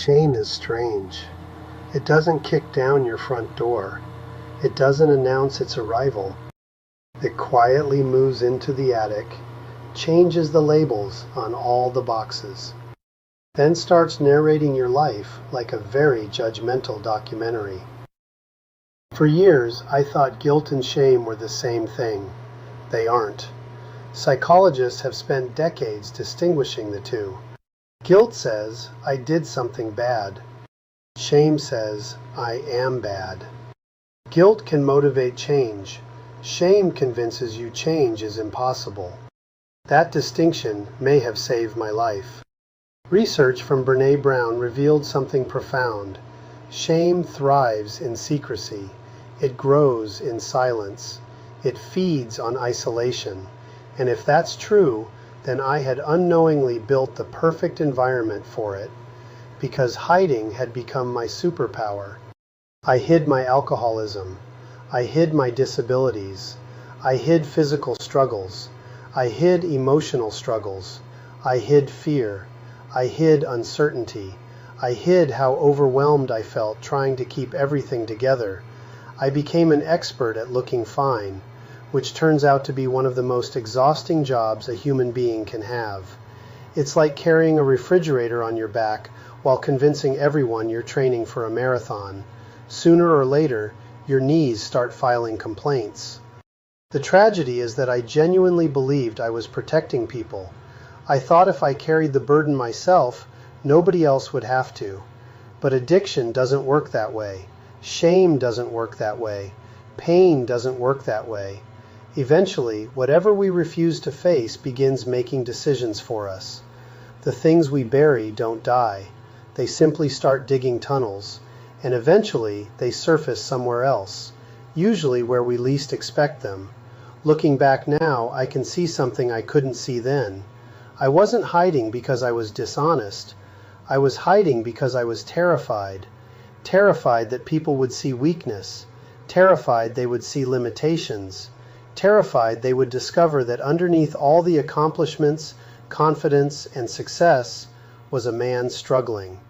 Shame is strange. It doesn't kick down your front door. It doesn't announce its arrival. It quietly moves into the attic, changes the labels on all the boxes, then starts narrating your life like a very judgmental documentary. For years, I thought guilt and shame were the same thing. They aren't. Psychologists have spent decades distinguishing the two. Guilt says, I did something bad. Shame says, I am bad. Guilt can motivate change. Shame convinces you change is impossible. That distinction may have saved my life. Research from Brené Brown revealed something profound. Shame thrives in secrecy. It grows in silence. It feeds on isolation. And if that's true, then I had unknowingly built the perfect environment for it, because hiding had become my superpower. I hid my alcoholism. I hid my disabilities. I hid physical struggles. I hid emotional struggles. I hid fear. I hid uncertainty. I hid how overwhelmed I felt trying to keep everything together. I became an expert at looking fine, which turns out to be one of the most exhausting jobs a human being can have. It's like carrying a refrigerator on your back while convincing everyone you're training for a marathon. Sooner or later, your knees start filing complaints. The tragedy is that I genuinely believed I was protecting people. I thought if I carried the burden myself, nobody else would have to. But addiction doesn't work that way. Shame doesn't work that way. Pain doesn't work that way. Eventually, whatever we refuse to face begins making decisions for us. The things we bury don't die. They simply start digging tunnels, and eventually they surface somewhere else, usually where we least expect them. Looking back now, I can see something I couldn't see then. I wasn't hiding because I was dishonest. I was hiding because I was terrified. Terrified that people would see weakness. Terrified they would see limitations. Terrified they would discover that underneath all the accomplishments, confidence, and success was a man struggling.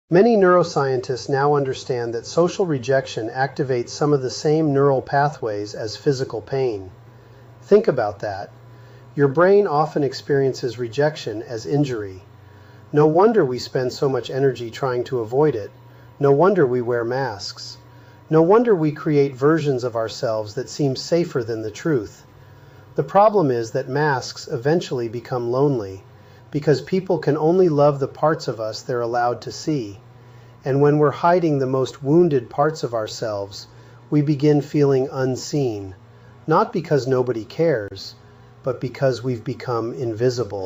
Many neuroscientists now understand that social rejection activates some of the same neural pathways as physical pain. Think about that. Your brain often experiences rejection as injury. No wonder we spend so much energy trying to avoid it. No wonder we wear masks. No wonder we create versions of ourselves that seem safer than the truth. The problem is that masks eventually become lonely, because people can only love the parts of us they're allowed to see. And when we're hiding the most wounded parts of ourselves, we begin feeling unseen, not because nobody cares, but because we've become invisible.